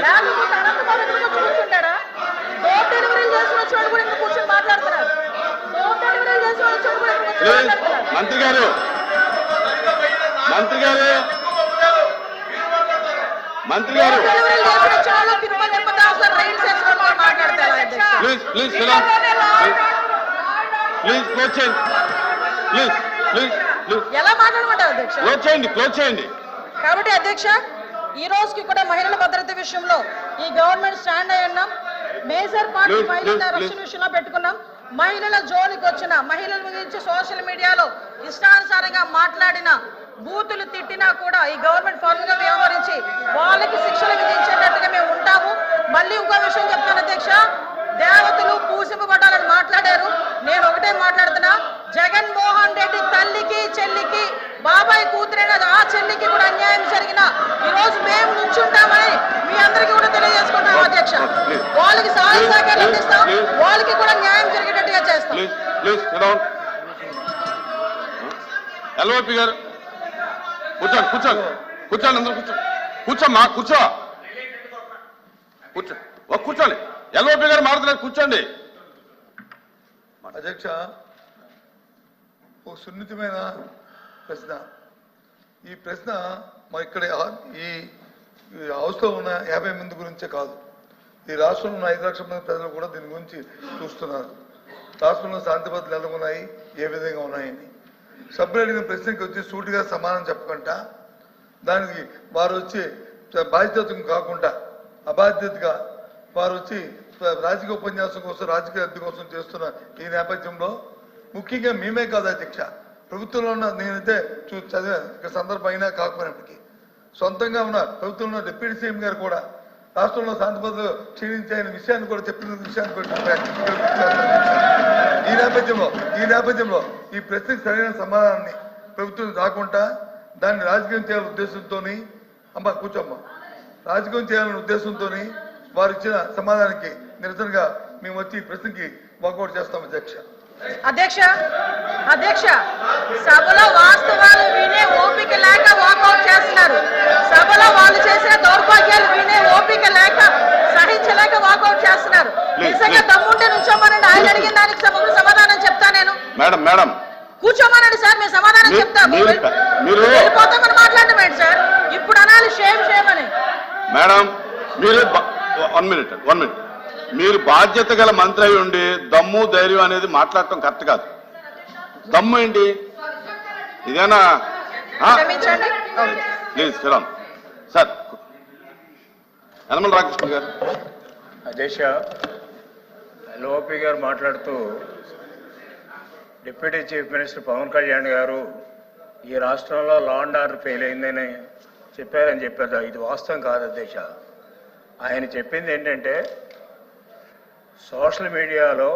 లేకపోతే అనంతబాబు ఎందుకు కూర్చుంటాడా? డోర్ డెలివరీలు చేసిన వచ్చాడు కూడా ఎందుకు కూర్చొని మాట్లాడుతున్నారు? డోర్ డెలివరీలు చేసిన వచ్చాడు కూడా ఎందుకు కూర్చొని మాట్లాడుతున్నారు? మంత్రి గారు మంత్రి గారు మంత్రి గారు ప్లీజ్ ప్లీజ్ ప్లీజ్ క్లోజ్ చేయండి. ప్లీజ్ ప్లీజ్ ఎలా మాట్లాడమంటారు అధ్యక్ష? క్లోజ్ చేయండి, క్లోజ్ చేయండి. కాబట్టి అధ్యక్ష, ఈ రోజుకి కూడా మహిళల భద్రత విషయంలో ఈ గవర్నమెంట్ స్టాండ్ అయి ఉన్నాం. మేజర్ పార్టీ మహిళల రక్షణ విషయంలో పెట్టుకున్నాం. మహిళల జోలికి వచ్చిన మహిళల గురించి సోషల్ మీడియాలో ఇష్టానుసారంగా మాట్లాడిన బూతులు తిట్టినా కూడా ఈ గవర్నమెంట్ ఫార్మ్గా వ్యవహరించి వాళ్ళకి శిక్షలు విధించేటట్టుగా మేము ఉంటాము. మళ్ళీ ఇంకో విషయం చెప్తాను అధ్యక్ష, దేవతలు పూజింపబడాలని మాట్లాడారు. నేను ఒకటే మాట్లాడుతున్నా, జగన్మోహన్ రెడ్డి తల్లికి చెల్లికి బాబాయ్ కూతురైన ఆ చెల్లికి కూడా అన్యాయం జరిగిన ఈ రోజు మేము నుంచుంటామని మీ అందరికీ కూడా తెలియజేసుకుంటాం అధ్యక్ష. వాళ్ళకి సహాయ సహకారం అందిస్తాం, వాళ్ళకి కూడా న్యాయం జరిగేటట్టుగా చేస్తాం. ఎల్ఓపి గారు కూర్చోండి, కూర్చోండి, కూర్చోండి, అందరూ కూర్చోండి. కూర్చోమ్మా, కూర్చో, కూర్చో, కూర్చోండి. ఎల్ఓపి గారు మాట్లాడుతున్నారు, కూర్చోండి. అధ్యక్ష, ఒక సున్నితమైన ప్రశ్న. ఈ ప్రశ్న మా ఇక్కడ ఈ హౌస్లో ఉన్న 50 మంది గురించే కాదు, ఈ రాష్ట్రంలో ఉన్న 5 లక్షల మంది ప్రజలు కూడా దీని గురించి చూస్తున్నారు. రాష్ట్రంలో శాంతి భద్రతలు ఎలా ఉన్నాయి, ఏ విధంగా ఉన్నాయని. సభ్యులు అడిగిన ప్రశ్నకి వచ్చి సూటిగా సమాధానం చెప్పకుండా దానికి వారు వచ్చి బాధ్యతను కాకుండా అబాధ్యతగా వారు వచ్చి రాజకీయ ఉపన్యాసం కోసం, రాజకీయ అద్దె కోసం చేస్తున్న ఈ నేపథ్యంలో ముఖ్యంగా మేమే కాదు అధ్యక్ష, ప్రభుత్వంలో ఉన్న నేనైతే చదివా ఇక సందర్భం అయినా కాకపోయినప్పటికీ సొంతంగా ఉన్న ప్రభుత్వంలో ఉన్న డిప్యూటీ సీఎం గారు కూడా రాష్ట్రంలో శాంతి భద్రతలు క్షీణించాయనే విషయాన్ని కూడా చెప్పిన విషయాన్ని కూడా ఈ నేపథ్యంలో ఈ ప్రశ్నకు సరైన సమాధానాన్ని ప్రభుత్వం రాకుండా దాన్ని రాజకీయం చేయాలనే ఉద్దేశంతో అమ్మ కూర్చోమ్మ రాజకీయం చేయాలనే ఉద్దేశంతో వారు ఇచ్చిన సమాధానానికి నిరసనగా మేము వచ్చి ఈ ప్రశ్నకి వాకౌట్ చేస్తాం అధ్యక్ష. అధ్యక్ష, సభలో వాస్తవాలు వినే ఓపిక లేక వాకౌట్ చేస్తున్నారు. సభలో వాళ్ళు చేసిన దౌర్భాగ్యాలు వినే ఓపిక లేక సహించలేక వాకౌట్ చేస్తున్నారు. నిజంగా దమ్ముంటే నుంచోమనండి, ఆయన అడిగిన దానికి సమాధానం చెప్తా. నేను మేడం కూర్చోమనండి సార్, మేము సమాధానం చెప్తాము. వెళ్ళిపోతామని మాట్లాడమేంటి సార్? ఇప్పుడు అనాలి షేమ్ అని. మేడం మీరు 1 మినిట్ మీరు బాధ్యత గల మంత్రి అయి ఉండి దమ్ము ధైర్యం అనేది మాట్లాడటం కరెక్ట్ కాదు. దమ్ము ఏంటి ఇదేనా? Please Sriram sir. యనమల రామకృష్ణ గారు. అధ్యక్ష, ఎల్ఓపి గారు మాట్లాడుతూ deputy chief minister Pawan Kalyan garu ఈ రాష్ట్రంలో లా అండ్ ఆర్డర్ ఫెయిల్ అయిందని చెప్పారని చెప్పారు. ఇది వాస్తవం కాదు అధ్యక్ష. ఆయన చెప్పింది ఏంటంటే సోషల్ మీడియాలో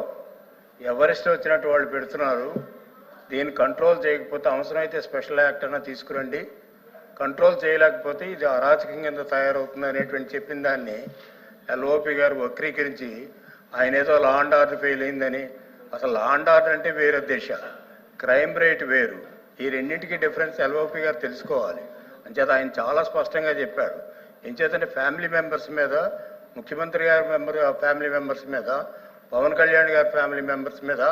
ఎవరిష్టం వచ్చినట్టు వాళ్ళు పెడుతున్నారు, దీన్ని కంట్రోల్ చేయకపోతే అవసరమైతే స్పెషల్ యాక్ట్ అన్నా తీసుకురండి, కంట్రోల్ చేయలేకపోతే ఇది అరాచకం కింద తయారవుతుంది అనేటువంటి చెప్పిన దాన్ని ఎల్ఓపి గారు వక్రీకరించి ఆయన ఏదో లా అండ్ ఆర్డర్ ఫెయిల్ అయిందని. అసలు లా అండ్ ఆర్డర్ అంటే వేరే దేశ, క్రైమ్ రేట్ వేరు. ఈ రెండింటికి డిఫరెన్స్ ఎల్ఓపి గారు తెలుసుకోవాలి. అంచేత ఆయన చాలా స్పష్టంగా చెప్పారు. ఎంచేతంటే ఫ్యామిలీ మెంబర్స్ మీద, ముఖ్యమంత్రి గారి ఫ్యామిలీ మెంబర్స్ మీద, పవన్ కళ్యాణ్ గారి ఫ్యామిలీ మెంబర్స్ మీద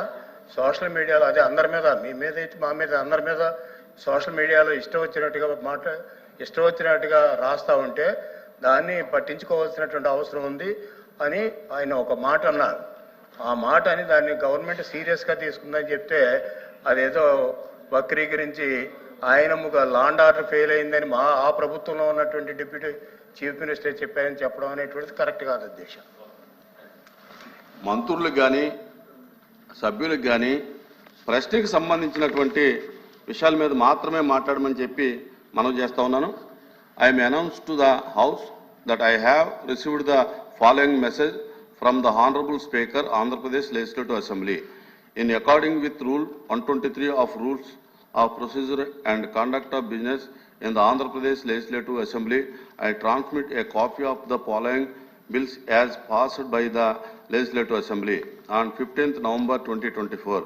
సోషల్ మీడియాలో, అదే అందరి మీద, మీ మీద అయితే మా మీద, అందరి మీద సోషల్ మీడియాలో ఇష్టం వచ్చినట్టుగా రాస్తూ ఉంటే దాన్ని పట్టించుకోవాల్సినటువంటి అవసరం ఉంది అని ఆయన ఒక మాట అన్నారు. ఆ మాట అని దాన్ని గవర్నమెంట్ సీరియస్గా తీసుకుందని చెప్తే అదేదో వక్రీకరించి ఆయన లా అండ్ ఆర్డర్ ఫెయిల్ అయిందని ఆ ప్రభుత్వంలో ఉన్నటువంటి డిప్యూటీ చీఫ్ మినిస్టర్ చెప్పారని చెప్పడం అనేటువంటిది కరెక్ట్ కాదు అధ్యక్ష. మంత్రులకు కానీ సభ్యులకు కానీ ప్రశ్నకి సంబంధించినటువంటి విషయాల మీద మాత్రమే మాట్లాడమని చెప్పి మనం చేస్తా ఉన్నాను. I'm announce to the house that I have received the following message from the honourable speaker Andhra Pradesh legislative assembly. In according with Rule 123 of Rules of Procedure and Conduct of Business in the Andhra Pradesh Legislative Assembly, I transmit a copy of the following bills as passed by the Legislative Assembly on 15th November 2024.